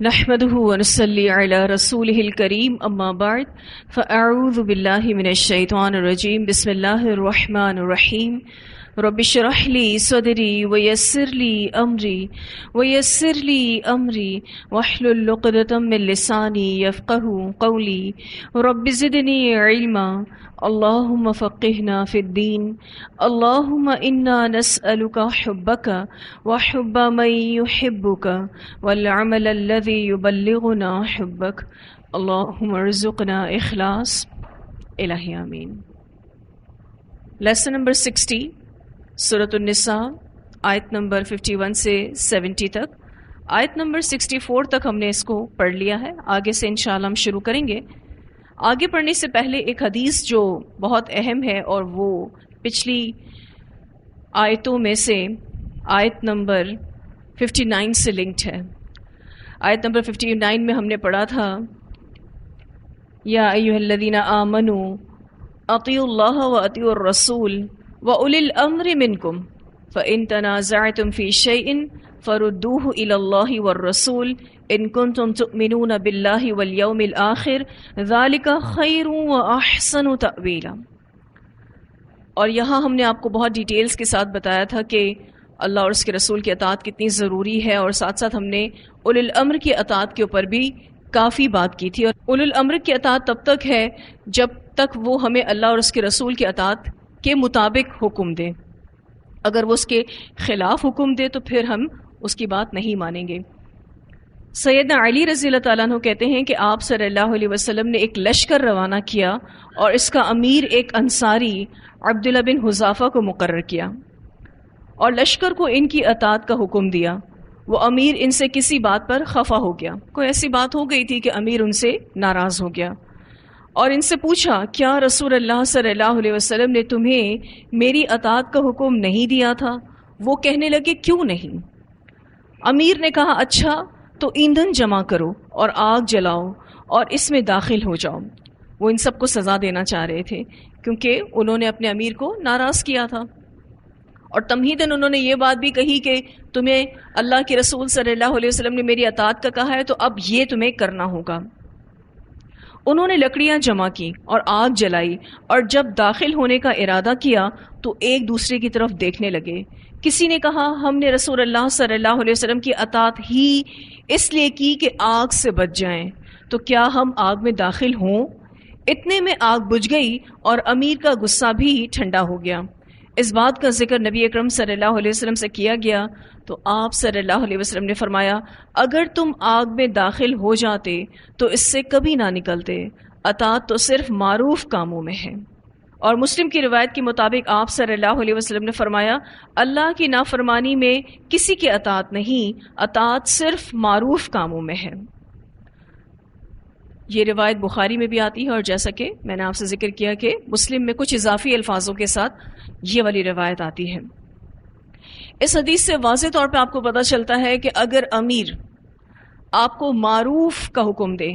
نحمده ونصلي على رسوله الكريم اما بعد فاعوذ بالله من الشيطان الرجيم بسم الله الرحمن الرحيم رب اشرح لي صدري ويسر لي امري واحلل عقدة من لساني يفقهوا قولي رب زدني علما اللهم فقهنا في الدين اللهم انا نسألك حبك وحب من يحبك والعمل الذي يبلغنا حبك اللهم ارزقنا اخلاص الہی آمین۔ لیسن نمبر 60 سورۃ النساء آیت نمبر 51 سے 70 تک۔ آیت نمبر 64 تک ہم نے اس کو پڑھ لیا ہے، آگے سے انشاءاللہ ہم شروع کریں گے۔ آگے پڑھنے سے پہلے ایک حدیث جو بہت اہم ہے اور وہ پچھلی آیتوں میں سے آیت نمبر 59 سے لنکڈ ہے۔ آیت نمبر 59 میں ہم نے پڑھا تھا یا ایھا الذین آمنوا اطیعوا اللہ واطیعوا الرسول واولی الامر منکم فان تنازعتم فی شیء فردوه الی اللہ والرسول ان کنتم تؤمنون باللہ والیوم الآخر ذالک خیر واحسن تأویلا۔ اور یہاں ہم نے آپ کو بہت ڈیٹیلز کے ساتھ بتایا تھا کہ اللہ اور اس کے رسول کی اطاعت کتنی ضروری ہے، اور ساتھ ساتھ ہم نے اولی الامر کی اطاعت کے اوپر بھی کافی بات کی تھی۔ اور اولی الامر کی اطاعت تب تک ہے جب تک وہ ہمیں اللہ اور اس کے رسول کی اطاعت کے مطابق حکم دے، اگر وہ اس کے خلاف حکم دے تو پھر ہم اس کی بات نہیں مانیں گے۔ سیدنا علی رضی اللہ تعالیٰ عنہ کہتے ہیں کہ آپ صلی اللہ علیہ وسلم نے ایک لشکر روانہ کیا اور اس کا امیر ایک انصاری عبداللہ بن حذافہ کو مقرر کیا، اور لشکر کو ان کی اطاعت کا حکم دیا۔ وہ امیر ان سے کسی بات پر خفا ہو گیا، کوئی ایسی بات ہو گئی تھی کہ امیر ان سے ناراض ہو گیا، اور ان سے پوچھا کیا رسول اللہ صلی اللہ علیہ وسلم نے تمہیں میری اطاعت کا حکم نہیں دیا تھا؟ وہ کہنے لگے کیوں نہیں؟ امیر نے کہا اچھا تو ایندھن جمع کرو اور آگ جلاؤ اور اس میں داخل ہو جاؤ۔ وہ ان سب کو سزا دینا چاہ رہے تھے کیونکہ انہوں نے اپنے امیر کو ناراض کیا تھا، اور تمہیداً انہوں نے یہ بات بھی کہی کہ تمہیں اللہ کے رسول صلی اللہ علیہ وسلم نے میری اطاعت کا کہا ہے تو اب یہ تمہیں کرنا ہوگا۔ انہوں نے لکڑیاں جمع کی اور آگ جلائی، اور جب داخل ہونے کا ارادہ کیا تو ایک دوسرے کی طرف دیکھنے لگے۔ کسی نے کہا ہم نے رسول اللہ صلی اللہ علیہ وسلم کی اطاعت ہی اس لیے کی کہ آگ سے بچ جائیں، تو کیا ہم آگ میں داخل ہوں؟ اتنے میں آگ بجھ گئی اور امیر کا غصہ بھی ٹھنڈا ہو گیا۔ اس بات کا ذکر نبی اکرم صلی اللہ علیہ وسلم سے کیا گیا تو آپ صلی اللہ علیہ وسلم نے فرمایا اگر تم آگ میں داخل ہو جاتے تو اس سے کبھی نہ نکلتے، اطاعت تو صرف معروف کاموں میں ہے۔ اور مسلم کی روایت کے مطابق آپ صلی اللہ علیہ وسلم نے فرمایا اللہ کی نافرمانی میں کسی کی اطاعت نہیں، اطاعت صرف معروف کاموں میں ہے۔ یہ روایت بخاری میں بھی آتی ہے، اور جیسا کہ میں نے آپ سے ذکر کیا کہ مسلم میں کچھ اضافی الفاظوں کے ساتھ یہ والی روایت آتی ہے۔ اس حدیث سے واضح طور پہ آپ کو پتہ چلتا ہے کہ اگر امیر آپ کو معروف کا حکم دے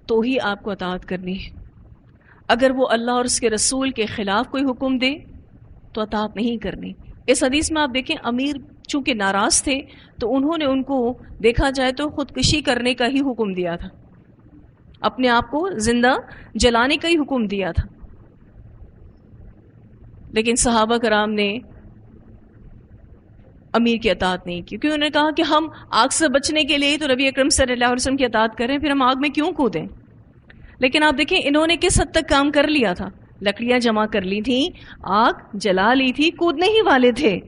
تو ہی آپ کو اطاعت کرنی ہے، اگر وہ اللہ اور اس کے رسول کے خلاف کوئی حکم دے تو اطاعت نہیں کرنی۔ اس حدیث میں آپ دیکھیں امیر چونکہ ناراض تھے تو انہوں نے ان کو دیکھا جائے تو خودکشی کرنے کا ہی حکم دیا تھا، اپنے آپ کو زندہ جلانے کا ہی حکم دیا تھا، لیکن صحابہ کرام نے امیر کی اطاعت نہیں کی، کیونکہ انہوں نے کہا کہ ہم آگ سے بچنے کے لیے تو نبی اکرم صلی اللہ علیہ وسلم کی اطاعت کریں، پھر ہم آگ میں کیوں کودیں؟ لیکن آپ دیکھیں انہوں نے کس حد تک کام کر لیا تھا، لکڑیاں جمع کر لی تھیں، آگ جلا لی تھی، کودنے ہی والے تھے۔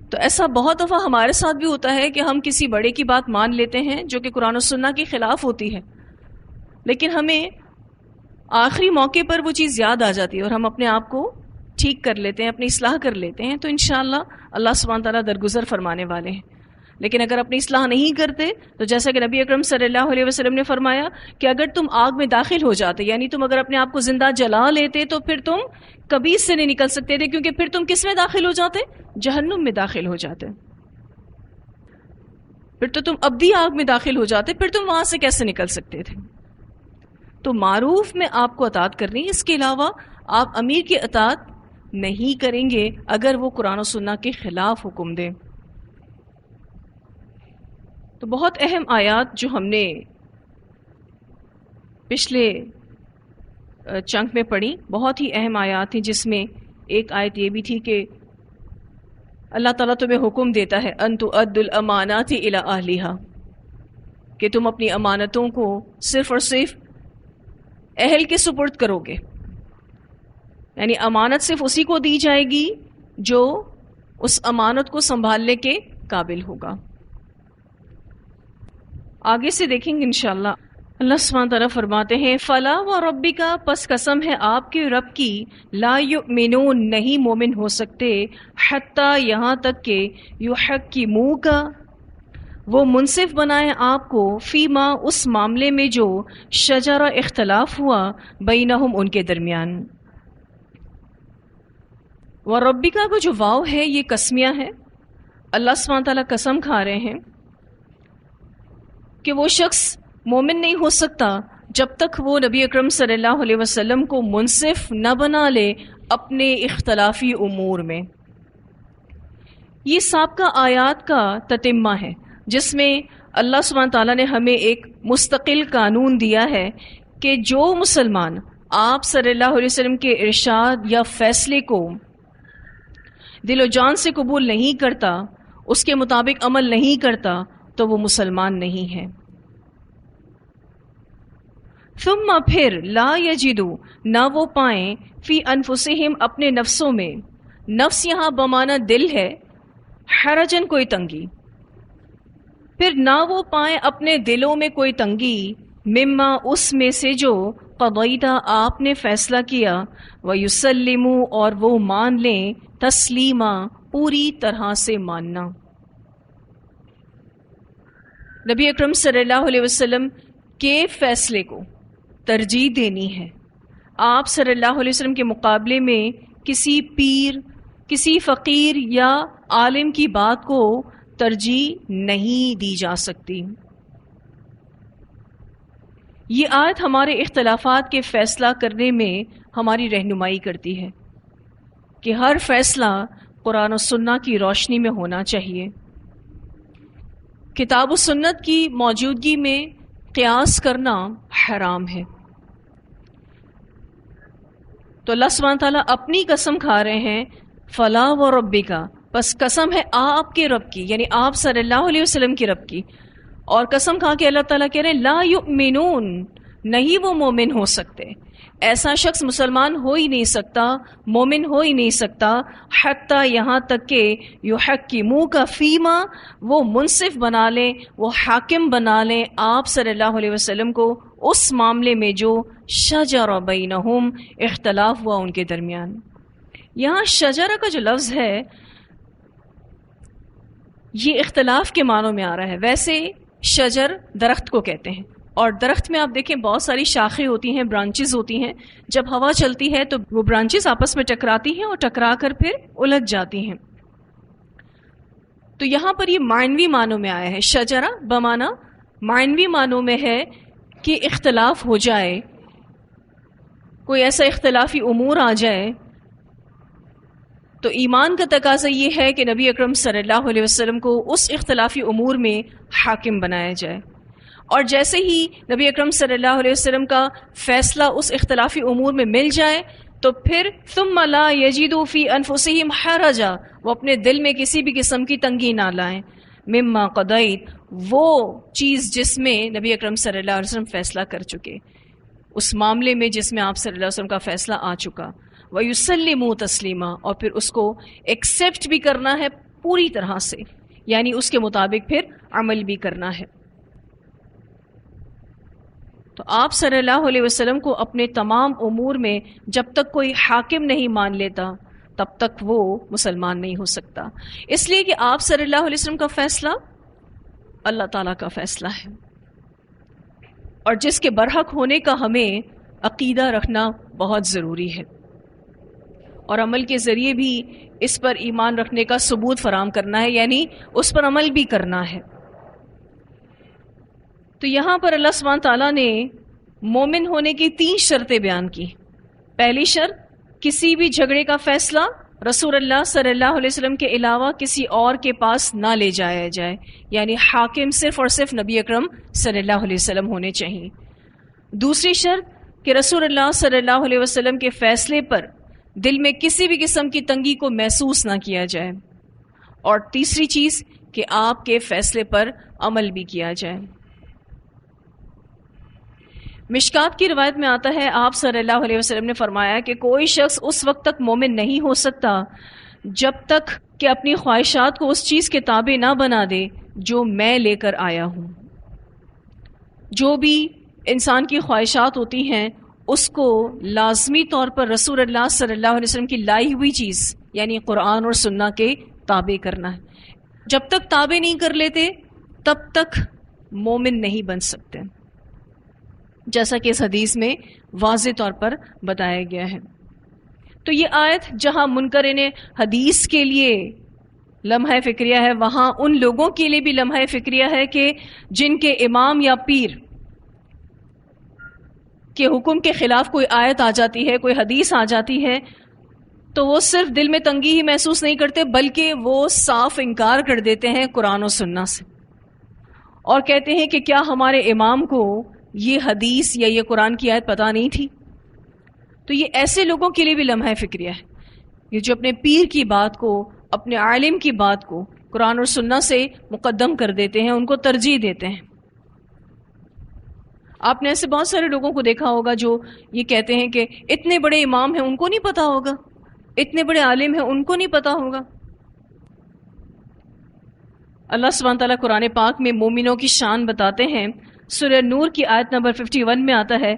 تو ایسا بہت دفعہ ہمارے ساتھ بھی ہوتا ہے کہ ہم کسی بڑے کی بات مان لیتے ہیں جو کہ قرآن و سنہ کے خلاف ہوتی ہے، لیکن ہمیں آخری موقع پر وہ چیز یاد آ جاتی ہے اور ہم اپنے آپ کو ٹھیک کر لیتے ہیں، اپنی اصلاح کر لیتے ہیں، تو انشاءاللہ اللہ سبحانہ تعالیٰ درگزر فرمانے والے ہیں۔ لیکن اگر اپنی اصلاح نہیں کرتے تو جیسا کہ نبی اکرم صلی اللہ علیہ وسلم نے فرمایا کہ اگر تم آگ میں داخل ہو جاتے، یعنی تم اگر اپنے آپ کو زندہ جلا لیتے تو پھر تم کبھی اس سے نہیں نکل سکتے تھے، کیونکہ پھر تم کس میں داخل ہو جاتے؟ جہنم میں داخل ہو جاتے، پھر تو تم ابدی آگ میں داخل ہو جاتے، پھر تم وہاں سے کیسے نکل سکتے تھے؟ تو معروف میں آپ کو اطاعت کرنی، اس کے علاوہ آپ امیر کی اطاعت نہیں کریں گے اگر وہ قرآن و سنہ کے خلاف حکم دے۔ تو بہت اہم آیات جو ہم نے پچھلے چنک میں پڑھی، بہت ہی اہم آیات تھیں، جس میں ایک آیت یہ بھی تھی کہ اللہ تعالیٰ تمہیں حکم دیتا ہے ان تؤدوا الامانات الی اہلھا، کہ تم اپنی امانتوں کو صرف اور صرف اہل کے سپرد کرو گے، یعنی امانت صرف اسی کو دی جائے گی جو اس امانت کو سنبھالنے کے قابل ہوگا۔ آگے سے دیکھیں گے انشاءاللہ۔ اللہ سبحانہ تعالیٰ فرماتے ہیں فلا و ربک، پس قسم ہے آپ کے رب کی، لا یؤمنون، نہیں مومن ہو سکتے، حتیٰ یہاں تک کہ یحکموک، وہ منصف بنائے آپ کو، فیما، اس معاملے میں جو شجرہ اختلاف ہوا، بینہم، ان کے درمیان۔ و ربکا کو جو واو ہے یہ قسمیہ ہے، اللہ سبحانہ تعالیٰ قسم کھا رہے ہیں کہ وہ شخص مومن نہیں ہو سکتا جب تک وہ نبی اکرم صلی اللہ علیہ وسلم کو منصف نہ بنا لے اپنے اختلافی امور میں۔ یہ سابقہ آیات کا تتمہ ہے جس میں اللہ سبحانہ تعالیٰ نے ہمیں ایک مستقل قانون دیا ہے کہ جو مسلمان آپ صلی اللہ علیہ وسلم کے ارشاد یا فیصلے کو دل و جان سے قبول نہیں کرتا، اس کے مطابق عمل نہیں کرتا، تو وہ مسلمان نہیں ہے۔ ثم، پھر، لا یجدو، نہ وہ پائیں، فی انفسہم، اپنے نفسوں میں، نفس یہاں بمانا دل ہے، حرجن، کوئی تنگی، پھر نہ وہ پائیں اپنے دلوں میں کوئی تنگی، مما، اس میں سے جو قضیتا، آپ نے فیصلہ کیا، ویسلموا، اور وہ مان لیں، تسلیما، پوری طرح سے ماننا۔ نبی اکرم صلی اللہ علیہ وسلم کے فیصلے کو ترجیح دینی ہے۔ آپ صلی اللہ علیہ وسلم کے مقابلے میں کسی پیر، کسی فقیر یا عالم کی بات کو ترجیح نہیں دی جا سکتی۔ یہ آیت ہمارے اختلافات کے فیصلہ کرنے میں ہماری رہنمائی کرتی ہے کہ ہر فیصلہ قرآن و سنہ کی روشنی میں ہونا چاہیے۔ کتاب و سنت کی موجودگی میں قیاس کرنا حرام ہے۔ تو اللہ سبحانہ تعالیٰ اپنی قسم کھا رہے ہیں فلا و ربکا، بس قسم ہے آپ کے رب کی، یعنی آپ صلی اللہ علیہ وسلم کے رب کی، اور قسم کھا کے اللہ تعالیٰ کہہ رہے ہیں لا یؤمنون، نہیں وہ مومن ہو سکتے، ایسا شخص مسلمان ہو ہی نہیں سکتا، مومن ہو ہی نہیں سکتا، حتیٰ یہاں تک کہ یحکموک فیما، وہ منصف بنا لیں، وہ حاکم بنا لیں آپ صلی اللہ علیہ وسلم کو اس معاملے میں جو شجر بینہم، اختلاف ہوا ان کے درمیان۔ یہاں شجرہ کا جو لفظ ہے یہ اختلاف کے معنوں میں آ رہا ہے۔ ویسے شجر درخت کو کہتے ہیں، اور درخت میں آپ دیکھیں بہت ساری شاخیں ہوتی ہیں، برانچز ہوتی ہیں، جب ہوا چلتی ہے تو وہ برانچز آپس میں ٹکراتی ہیں اور ٹکرا کر پھر الجھ جاتی ہیں۔ تو یہاں پر یہ معنوی معنوں میں آیا ہے، شجرہ بمانا معنوی معنوں میں ہے کہ اختلاف ہو جائے، کوئی ایسا اختلافی امور آ جائے، تو ایمان کا تقاضا یہ ہے کہ نبی اکرم صلی اللہ علیہ وسلم کو اس اختلافی امور میں حاکم بنایا جائے، اور جیسے ہی نبی اکرم صلی اللہ علیہ وسلم کا فیصلہ اس اختلافی امور میں مل جائے تو پھر ثم لا یجدوا فی انفسہم حرجا، وہ اپنے دل میں کسی بھی قسم کی تنگی نہ لائیں، مما قضیت، وہ چیز جس میں نبی اکرم صلی اللہ علیہ وسلم فیصلہ کر چکے، اس معاملے میں جس میں آپ صلی اللہ علیہ وسلم کا فیصلہ آ چکا، وَيُسَلِّمُوا تَسْلِيمًا، اور پھر اس کو ایکسیپٹ بھی کرنا ہے پوری طرح سے، یعنی اس کے مطابق پھر عمل بھی کرنا ہے۔ تو آپ صلی اللہ علیہ وسلم کو اپنے تمام امور میں جب تک کوئی حاکم نہیں مان لیتا تب تک وہ مسلمان نہیں ہو سکتا، اس لیے کہ آپ صلی اللہ علیہ وسلم کا فیصلہ اللہ تعالیٰ کا فیصلہ ہے، اور جس کے برحق ہونے کا ہمیں عقیدہ رکھنا بہت ضروری ہے، اور عمل کے ذریعے بھی اس پر ایمان رکھنے کا ثبوت فراہم کرنا ہے، یعنی اس پر عمل بھی کرنا ہے۔ تو یہاں پر اللہ سبحانہ تعالیٰ نے مومن ہونے کی 3 شرطیں بیان کی۔ پہلی شرط، کسی بھی جھگڑے کا فیصلہ رسول اللہ صلی اللہ علیہ وسلم کے علاوہ کسی اور کے پاس نہ لے جایا جائے، یعنی حاکم صرف اور صرف نبی اکرم صلی اللہ علیہ وسلم ہونے چاہیے۔ دوسری شرط کہ رسول اللہ صلی اللہ علیہ وسلم کے فیصلے پر دل میں کسی بھی قسم کی تنگی کو محسوس نہ کیا جائے، اور تیسری چیز کہ آپ کے فیصلے پر عمل بھی کیا جائے۔ مشکات کی روایت میں آتا ہے، آپ صلی اللہ علیہ وسلم نے فرمایا کہ کوئی شخص اس وقت تک مومن نہیں ہو سکتا جب تک کہ اپنی خواہشات کو اس چیز کے تابع نہ بنا دے جو میں لے کر آیا ہوں۔ جو بھی انسان کی خواہشات ہوتی ہیں اس کو لازمی طور پر رسول اللہ صلی اللہ علیہ وسلم کی لائی ہوئی چیز یعنی قرآن اور سنہ کے تابع کرنا ہے۔ جب تک تابع نہیں کر لیتے تب تک مومن نہیں بن سکتے، جیسا کہ اس حدیث میں واضح طور پر بتایا گیا ہے۔ تو یہ آیت جہاں منکرین حدیث کے لیے لمحہ فکریہ ہے، وہاں ان لوگوں کے لیے بھی لمحہ فکریہ ہے کہ جن کے امام یا پیر کے حکم کے خلاف کوئی آیت آ جاتی ہے، کوئی حدیث آ جاتی ہے، تو وہ صرف دل میں تنگی ہی محسوس نہیں کرتے بلکہ وہ صاف انکار کر دیتے ہیں قرآن و سنہ سے، اور کہتے ہیں کہ کیا ہمارے امام کو یہ حدیث یا یہ قرآن کی آیت پتہ نہیں تھی؟ تو یہ ایسے لوگوں کے لیے بھی لمحہ فکریہ ہے، یہ جو اپنے پیر کی بات کو، اپنے عالم کی بات کو قرآن اور سنہ سے مقدم کر دیتے ہیں، ان کو ترجیح دیتے ہیں۔ آپ نے ایسے بہت سارے لوگوں کو دیکھا ہوگا جو یہ کہتے ہیں کہ اتنے بڑے امام ہیں ان کو نہیں پتا ہوگا، اتنے بڑے عالم ہیں ان کو نہیں پتا ہوگا۔ اللہ سبحانہ تعالیٰ قرآن پاک میں مومنوں کی شان بتاتے ہیں۔ سورہ نور کی آیت نمبر 51 میں آتا ہے،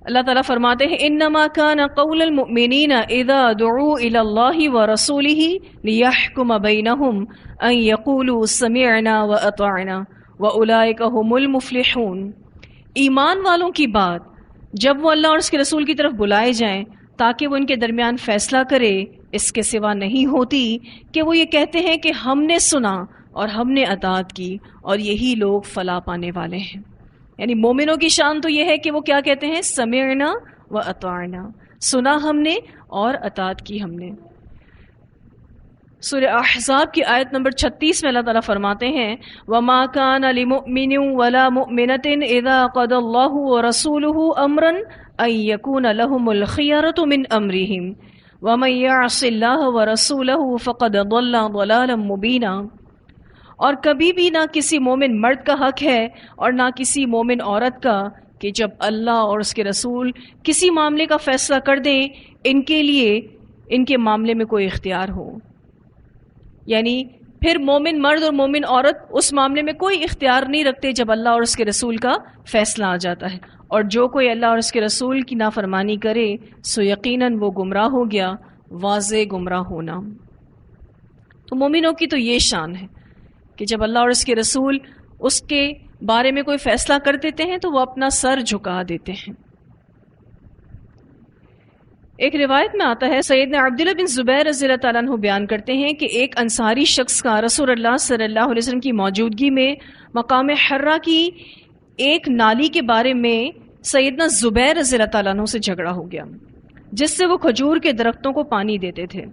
اللہ تعالیٰ فرماتے ہیں انما کان قول المؤمنین اذا دعوا الی اللہ ورسولہ لیحکم بینہم ان یقولوا سمعنا واطعنا واولئک هم المفلحون۔ ایمان والوں کی بات جب وہ اللہ اور اس کے رسول کی طرف بلائے جائیں تاکہ وہ ان کے درمیان فیصلہ کرے، اس کے سوا نہیں ہوتی کہ وہ یہ کہتے ہیں کہ ہم نے سنا اور ہم نے اطاعت کی اور یہی لوگ فلاح پانے والے ہیں۔ یعنی مومنوں کی شان تو یہ ہے کہ وہ کیا کہتے ہیں، سمعنا و اطعنا، سنا ہم نے اور اطاعت کی ہم نے۔ سورہ احزاب کی آیت نمبر 36 میں اللہ تعالیٰ فرماتے ہیں وَمَا كَانَ لِمُؤْمِنٍ وَلَا مُؤْمِنَةٍ إِذَا قَضَى اللَّهُ وَرَسُولُهُ أَمْرًا أَن يَكُونَ لَهُمُ الْخِيَرَةُ مِنْ أَمْرِهِمْ وَمَن يَعْصِ اللَّهَ وَرَسُولَهُ فَقَدْ ضَلَّ ضَلَالًا مُبِينًا۔ اور کبھی بھی نہ کسی مومن مرد کا حق ہے اور نہ کسی مومن عورت کا کہ جب اللہ اور اس کے رسول کسی معاملے کا فیصلہ کر دیں ان کے لیے ان کے معاملے میں کوئی اختیار ہو، یعنی پھر مومن مرد اور مومن عورت اس معاملے میں کوئی اختیار نہیں رکھتے جب اللہ اور اس کے رسول کا فیصلہ آ جاتا ہے، اور جو کوئی اللہ اور اس کے رسول کی نافرمانی کرے سو یقیناً وہ گمراہ ہو گیا، واضح گمراہ ہونا۔ تو مومنوں کی تو یہ شان ہے کہ جب اللہ اور اس کے رسول اس کے بارے میں کوئی فیصلہ کر دیتے ہیں تو وہ اپنا سر جھکا دیتے ہیں۔ ایک روایت میں آتا ہے، سیدنا عبداللہ بن زبیر رضی اللہ تعالیٰ عنہ بیان کرتے ہیں کہ ایک انصاری شخص کا رسول اللہ صلی اللہ علیہ وسلم کی موجودگی میں مقام حرہ کی ایک نالی کے بارے میں سیدنا زبیر رضی اللہ تعالیٰ عنہ سے جھگڑا ہو گیا، جس سے وہ کھجور کے درختوں کو پانی دیتے تھے۔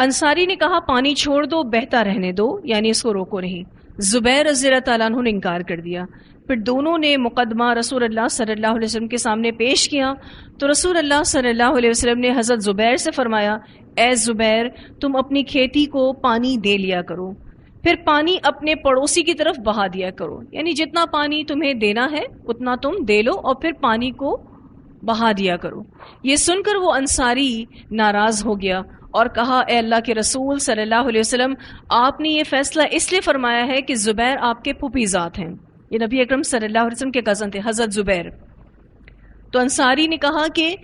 انصاری نے کہا پانی چھوڑ دو، بہتا رہنے دو، یعنی اس کو روکو نہیں۔ زبیر رضی اللہ تعالیٰ عنہ نے انکار کر دیا۔ پھر دونوں نے مقدمہ رسول اللہ صلی اللہ علیہ وسلم کے سامنے پیش کیا تو رسول اللہ صلی اللہ علیہ وسلم نے حضرت زبیر سے فرمایا، اے زبیر تم اپنی کھیتی کو پانی دے لیا کرو، پھر پانی اپنے پڑوسی کی طرف بہا دیا کرو، یعنی جتنا پانی تمہیں دینا ہے اتنا تم دے لو اور پھر پانی کو بہا دیا کرو۔ یہ سن کر وہ انصاری ناراض ہو گیا اور کہا، اے اللہ کے رسول صلی اللہ علیہ وسلم، آپ نے یہ فیصلہ اس لیے فرمایا ہے کہ زبیر آپ کے پھوپھی ذات ہیں، یہ نبی اکرم صلی اللہ علیہ وسلم کے کزن تھے حضرت زبیر۔ تو انصاری نے کہا کہ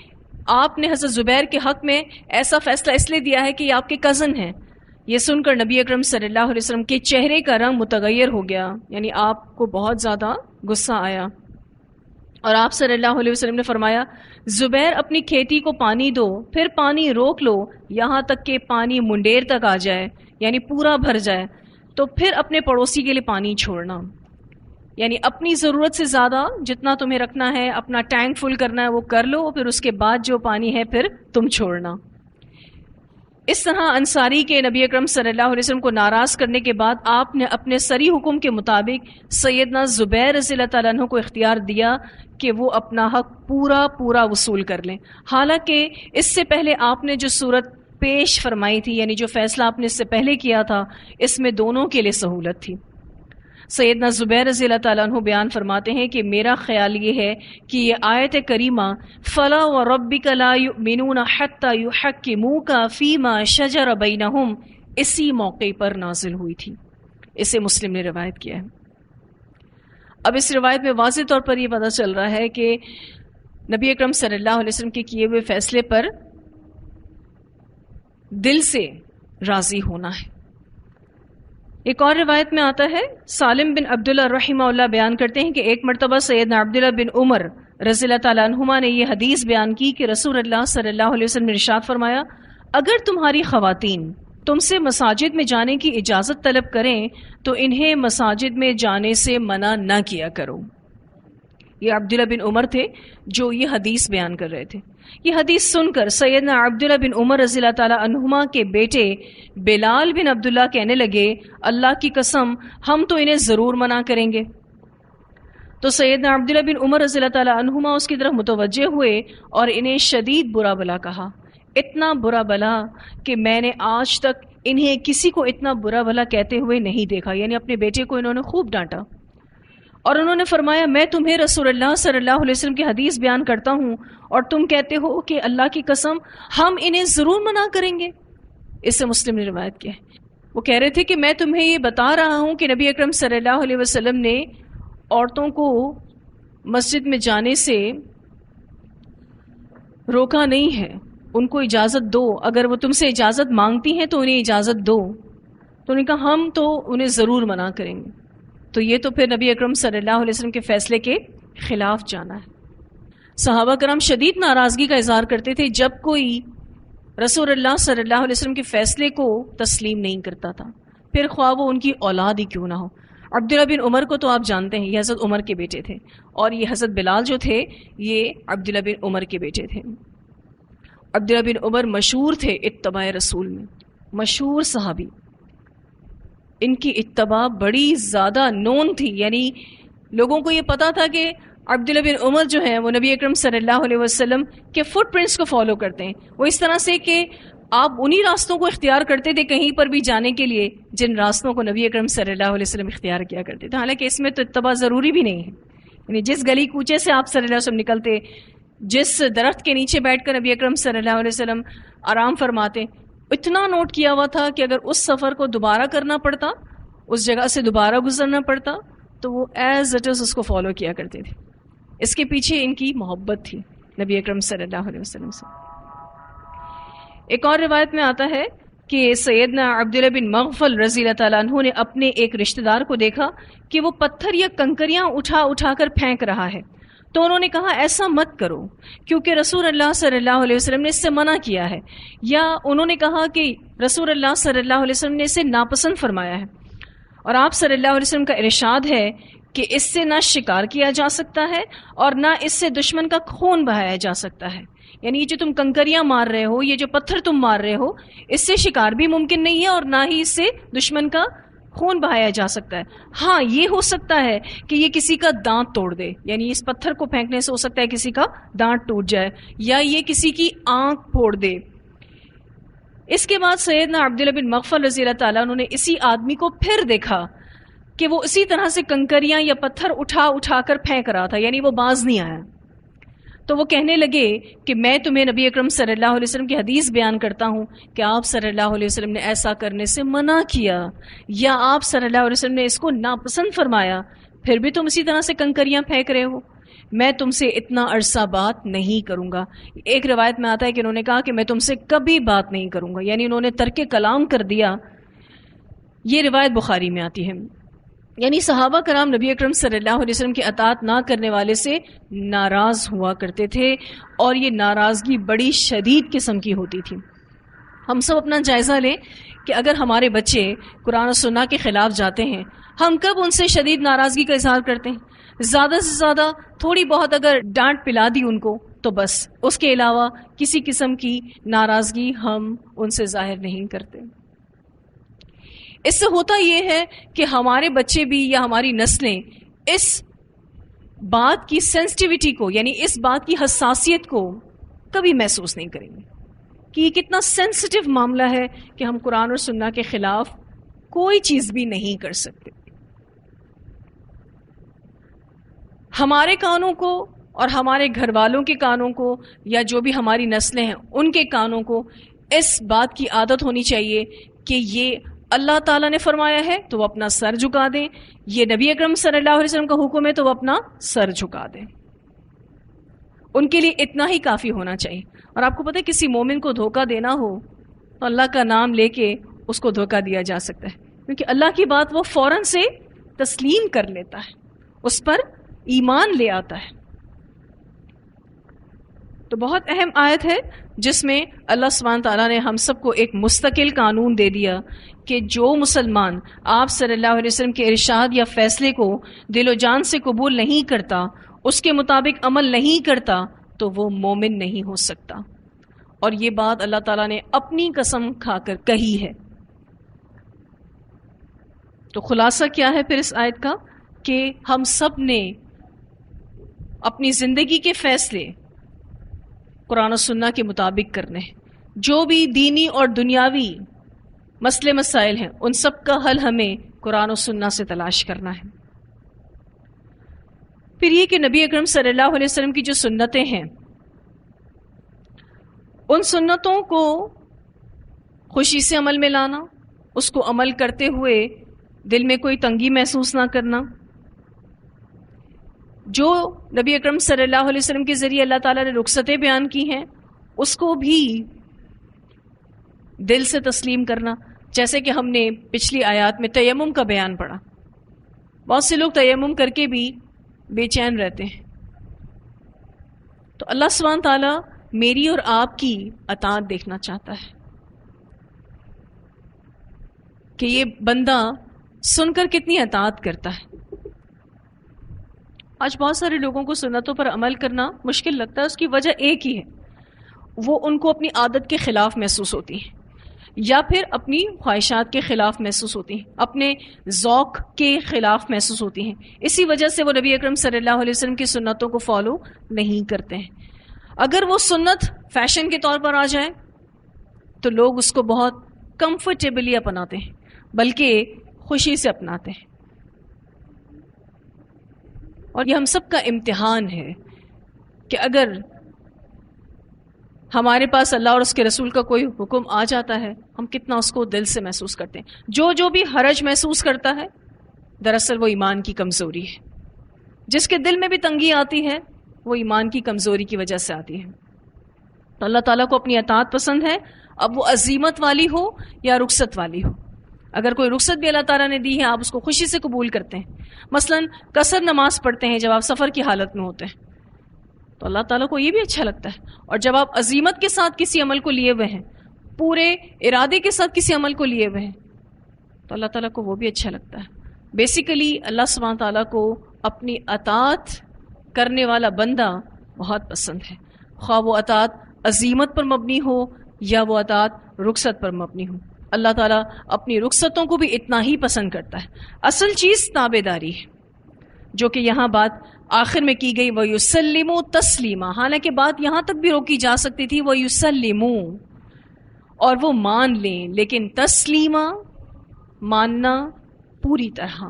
آپ نے حضرت زبیر کے حق میں ایسا فیصلہ اس لیے دیا ہے کہ یہ آپ کے کزن ہیں۔ یہ سن کر نبی اکرم صلی اللہ علیہ وسلم کے چہرے کا رنگ متغیر ہو گیا، یعنی آپ کو بہت زیادہ غصہ آیا، اور آپ صلی اللہ علیہ وسلم نے فرمایا، زبیر اپنی کھیتی کو پانی دو، پھر پانی روک لو یہاں تک کہ پانی منڈیر تک آ جائے، یعنی پورا بھر جائے، تو پھر اپنے پڑوسی کے لیے پانی چھوڑنا۔ یعنی اپنی ضرورت سے زیادہ جتنا تمہیں رکھنا ہے، اپنا ٹینک فل کرنا ہے وہ کر لو، پھر اس کے بعد جو پانی ہے پھر تم چھوڑنا۔ اس طرح انصاری کے نبی اکرم صلی اللہ علیہ وسلم کو ناراض کرنے کے بعد آپ نے اپنے صریح حکم کے مطابق سیدنا زبیر رضی اللہ تعالیٰ عنہ کو اختیار دیا کہ وہ اپنا حق پورا وصول کر لیں۔ حالانکہ اس سے پہلے آپ نے جو صورت پیش فرمائی تھی، یعنی جو فیصلہ آپ نے اس سے پہلے کیا تھا، اس میں دونوں کے لیے سہولت تھی۔ سیدنا زبیر رضی اللہ تعالیٰ عنہ بیان فرماتے ہیں کہ میرا خیال یہ ہے کہ یہ آیت کریمہ فَلَا وَرَبِّكَ لَا يُؤْمِنُونَ حَتَّى يُحَكِّمُوكَ فِي مَا شَجَرَ بَيْنَهُمْ اسی موقع پر نازل ہوئی تھی۔ اسے مسلم نے روایت کیا ہے۔ اب اس روایت میں واضح طور پر یہ پتہ چل رہا ہے کہ نبی اکرم صلی اللہ علیہ وسلم کے کیے ہوئے فیصلے پر دل سے راضی ہونا ہے۔ ایک اور روایت میں آتا ہے، سالم بن عبداللہ رحمہ اللہ بیان کرتے ہیں کہ ایک مرتبہ سیدنا عبداللہ بن عمر رضی اللہ تعالیٰ عنہما نے یہ حدیث بیان کی کہ رسول اللہ صلی اللہ علیہ وسلم نے ارشاد فرمایا، اگر تمہاری خواتین تم سے مساجد میں جانے کی اجازت طلب کریں تو انہیں مساجد میں جانے سے منع نہ کیا کرو۔ یہ عبداللہ بن عمر تھے جو یہ حدیث بیان کر رہے تھے۔ یہ حدیث سن کر سیدنا عبداللہ بن عمر رضی اللہ تعالیٰ عنہما کے بیٹے بلال بن عبداللہ کہنے لگے، اللہ کی قسم ہم تو انہیں ضرور منع کریں گے۔ تو سیدنا عبداللہ بن عمر رضی اللہ تعالیٰ عنہما اس کی طرف متوجہ ہوئے اور انہیں شدید برا بلا کہا، اتنا برا بلا کہ میں نے آج تک انہیں کسی کو اتنا برا بلا کہتے ہوئے نہیں دیکھا۔ یعنی اپنے بیٹے کو انہوں نے خوب ڈانٹا، اور انہوں نے فرمایا، میں تمہیں رسول اللہ صلی اللہ علیہ وسلم کی حدیث بیان کرتا ہوں اور تم کہتے ہو کہ اللہ کی قسم ہم انہیں ضرور منع کریں گے۔ اس سے مسلم نے روایت کیا ہے۔ وہ کہہ رہے تھے کہ میں تمہیں یہ بتا رہا ہوں کہ نبی اکرم صلی اللہ علیہ وسلم نے عورتوں کو مسجد میں جانے سے روکا نہیں ہے، ان کو اجازت دو، اگر وہ تم سے اجازت مانگتی ہیں تو انہیں اجازت دو۔ تو انہوں نے کہا ہم تو انہیں ضرور منع کریں گے۔ تو یہ تو پھر نبی اکرم صلی اللہ علیہ وسلم کے فیصلے کے خلاف جانا ہے۔ صحابہ کرام شدید ناراضگی کا اظہار کرتے تھے جب کوئی رسول اللہ صلی اللہ علیہ وسلم کے فیصلے کو تسلیم نہیں کرتا تھا، پھر خواہ وہ ان کی اولاد ہی کیوں نہ ہو۔ عبداللہ بن عمر کو تو آپ جانتے ہیں، یہ حضرت عمر کے بیٹے تھے، اور یہ حضرت بلال جو تھے یہ عبداللہ بن عمر کے بیٹے تھے۔ عبداللہ بن عمر مشہور تھے اتباع رسول میں، مشہور صحابی، ان کی اتباع بڑی زیادہ نون تھی، یعنی لوگوں کو یہ پتا تھا کہ عبداللہ بن عمر جو ہیں وہ نبی اکرم صلی اللہ علیہ وسلم کے فٹ پرنٹس کو فالو کرتے ہیں۔ وہ اس طرح سے کہ آپ انہی راستوں کو اختیار کرتے تھے کہیں پر بھی جانے کے لیے جن راستوں کو نبی اکرم صلی اللہ علیہ وسلم اختیار کیا کرتے تھے۔ حالانکہ اس میں تو اتباع ضروری بھی نہیں ہے، یعنی جس گلی کوچے سے آپ صلی اللہ علیہ وسلم نکلتے، جس درخت کے نیچے بیٹھ کر نبی اکرم صلی اللہ علیہ وسلم آرام فرماتے، اتنا نوٹ کیا ہوا تھا کہ اگر اس سفر کو دوبارہ کرنا پڑتا، اس جگہ سے دوبارہ گزرنا پڑتا، تو وہ ایز اٹ از اس کو فالو کیا کرتے تھے۔ اس کے پیچھے ان کی محبت تھی نبی اکرم صلی اللہ علیہ وسلم سے۔ ایک اور روایت میں آتا ہے کہ سیدنا عبداللہ بن مغفل رضی اللہ تعالیٰ عنہ نے اپنے ایک رشتہ دار کو دیکھا کہ وہ پتھر یا کنکریاں اٹھا کر پھینک رہا ہے، تو انہوں نے کہا ایسا مت کرو کیونکہ رسول اللہ صلی اللہ علیہ وسلم نے اس سے منع کیا ہے، یا انہوں نے کہا کہ رسول اللہ صلی اللہ علیہ وسلم نے اسے ناپسند فرمایا ہے، اور آپ صلی اللہ علیہ وسلم کا ارشاد ہے کہ اس سے نہ شکار کیا جا سکتا ہے اور نہ اس سے دشمن کا خون بہایا جا سکتا ہے۔ یعنی یہ جو تم کنکریاں مار رہے ہو، یہ جو پتھر تم مار رہے ہو، اس سے شکار بھی ممکن نہیں ہے اور نہ ہی اس سے دشمن کا خون بہایا جا سکتا ہے۔ ہاں یہ ہو سکتا ہے کہ یہ کسی کا دانت توڑ دے، یعنی اس پتھر کو پھینکنے سے ہو سکتا ہے کسی کا دانت ٹوٹ جائے، یا یہ کسی کی آنکھ پھوڑ دے۔ اس کے بعد سیدنا عبداللہ بن مغفل رضی اللہ تعالیٰ انہوں نے اسی آدمی کو پھر دیکھا کہ وہ اسی طرح سے کنکریاں یا پتھر اٹھا کر پھینک رہا تھا، یعنی وہ باز نہیں آیا۔ تو وہ کہنے لگے کہ میں تمہیں نبی اکرم صلی اللہ علیہ وسلم کی حدیث بیان کرتا ہوں کہ آپ صلی اللہ علیہ وسلم نے ایسا کرنے سے منع کیا، یا آپ صلی اللہ علیہ وسلم نے اس کو ناپسند فرمایا، پھر بھی تم اسی طرح سے کنکریاں پھینک رہے ہو، میں تم سے اتنا عرصہ بات نہیں کروں گا۔ ایک روایت میں آتا ہے کہ انہوں نے کہا کہ میں تم سے کبھی بات نہیں کروں گا، یعنی انہوں نے ترک کلام کر دیا۔ یہ روایت بخاری میں آتی ہے۔ یعنی صحابہ کرام نبی اکرم صلی اللہ علیہ وسلم کی اطاعت نہ کرنے والے سے ناراض ہوا کرتے تھے، اور یہ ناراضگی بڑی شدید قسم کی ہوتی تھی۔ ہم سب اپنا جائزہ لیں کہ اگر ہمارے بچے قرآن و سنت کے خلاف جاتے ہیں، ہم کب ان سے شدید ناراضگی کا اظہار کرتے ہیں؟ زیادہ سے زیادہ تھوڑی بہت اگر ڈانٹ پلا دی ان کو تو بس، اس کے علاوہ کسی قسم کی ناراضگی ہم ان سے ظاہر نہیں کرتے۔ اس سے ہوتا یہ ہے کہ ہمارے بچے بھی یا ہماری نسلیں اس بات کی سینسٹیوٹی کو، یعنی اس بات کی حساسیت کو کبھی محسوس نہیں کریں گے کہ یہ کتنا سینسٹیو معاملہ ہے کہ ہم قرآن اور سنت کے خلاف کوئی چیز بھی نہیں کر سکتے۔ ہمارے کانوں کو اور ہمارے گھر والوں کے کانوں کو یا جو بھی ہماری نسلیں ہیں ان کے کانوں کو اس بات کی عادت ہونی چاہیے کہ یہ اللہ تعالیٰ نے فرمایا ہے تو وہ اپنا سر جھکا دیں، یہ نبی اکرم صلی اللہ علیہ وسلم کا حکم ہے تو وہ اپنا سر جھکا دیں۔ ان کے لیے اتنا ہی کافی ہونا چاہیے۔ اور آپ کو پتہ ہے کسی مومن کو دھوکہ دینا ہو تو اللہ کا نام لے کے اس کو دھوکہ دیا جا سکتا ہے، کیونکہ اللہ کی بات وہ فوراً سے تسلیم کر لیتا ہے، اس پر ایمان لے آتا ہے۔ تو بہت اہم آیت ہے جس میں اللہ سبحانہ تعالیٰ نے ہم سب کو ایک مستقل قانون دے دیا کہ جو مسلمان آپ صلی اللہ علیہ وسلم کے ارشاد یا فیصلے کو دل و جان سے قبول نہیں کرتا، اس کے مطابق عمل نہیں کرتا، تو وہ مومن نہیں ہو سکتا۔ اور یہ بات اللہ تعالیٰ نے اپنی قسم کھا کر کہی ہے۔ تو خلاصہ کیا ہے پھر اس آیت کا؟ کہ ہم سب نے اپنی زندگی کے فیصلے قرآن و سنت کے مطابق کرنے ہیں۔ جو بھی دینی اور دنیاوی مسئلے مسائل ہیں ان سب کا حل ہمیں قرآن و سنت سے تلاش کرنا ہے۔ پھر یہ کہ نبی اکرم صلی اللہ علیہ وسلم کی جو سنتیں ہیں ان سنتوں کو خوشی سے عمل میں لانا، اس کو عمل کرتے ہوئے دل میں کوئی تنگی محسوس نہ کرنا، جو نبی اکرم صلی اللہ علیہ وسلم کے ذریعے اللہ تعالیٰ نے رخصتیں بیان کی ہیں اس کو بھی دل سے تسلیم کرنا۔ جیسے کہ ہم نے پچھلی آیات میں تیمم کا بیان پڑھا، بہت سے لوگ تیمم کر کے بھی بے چین رہتے ہیں۔ تو اللہ سبحانہ تعالیٰ میری اور آپ کی اطاعت دیکھنا چاہتا ہے کہ یہ بندہ سن کر کتنی اطاعت کرتا ہے۔ آج بہت سارے لوگوں کو سنتوں پر عمل کرنا مشکل لگتا ہے، اس کی وجہ ایک ہی ہے، وہ ان کو اپنی عادت کے خلاف محسوس ہوتی ہیں یا پھر اپنی خواہشات کے خلاف محسوس ہوتی ہیں، اپنے ذوق کے خلاف محسوس ہوتی ہیں۔ اسی وجہ سے وہ نبی اکرم صلی اللہ علیہ وسلم کی سنتوں کو فالو نہیں کرتے ہیں۔ اگر وہ سنت فیشن کے طور پر آ جائے تو لوگ اس کو بہت کمفرٹیبلی اپناتے ہیں، بلکہ خوشی سے اپناتے ہیں۔ اور یہ ہم سب کا امتحان ہے کہ اگر ہمارے پاس اللہ اور اس کے رسول کا کوئی حکم آ جاتا ہے ہم کتنا اس کو دل سے محسوس کرتے ہیں۔ جو بھی حرج محسوس کرتا ہے دراصل وہ ایمان کی کمزوری ہے۔ جس کے دل میں بھی تنگی آتی ہے وہ ایمان کی کمزوری کی وجہ سے آتی ہے۔ تو اللہ تعالیٰ کو اپنی اطاعت پسند ہے، اب وہ عزیمت والی ہو یا رخصت والی ہو۔ اگر کوئی رخصت بھی اللہ تعالیٰ نے دی ہے آپ اس کو خوشی سے قبول کرتے ہیں۔ مثلا قصر نماز پڑھتے ہیں جب آپ سفر کی حالت میں ہوتے ہیں تو اللہ تعالیٰ کو یہ بھی اچھا لگتا ہے۔ اور جب آپ عزیمت کے ساتھ کسی عمل کو لیے ہوئے ہیں، پورے ارادے کے ساتھ کسی عمل کو لیے ہوئے ہیں تو اللہ تعالیٰ کو وہ بھی اچھا لگتا ہے۔ بیسیکلی اللہ سبحانہ تعالیٰ کو اپنی اطاعت کرنے والا بندہ بہت پسند ہے، خواہ وہ اطاعت عزیمت پر مبنی ہو یا وہ اطاعت رخصت پر مبنی ہو۔ اللہ تعالیٰ اپنی رخصتوں کو بھی اتنا ہی پسند کرتا ہے۔ اصل چیز تابع داری ہے، جو کہ یہاں بات آخر میں کی گئی وَيُسَلِّمُوا تَسْلِيمًا، حالانکہ بات یہاں تک بھی روکی جا سکتی تھی وَيُسَلِّمُوا، اور وہ مان لیں، لیکن تسلیمہ ماننا پوری طرح۔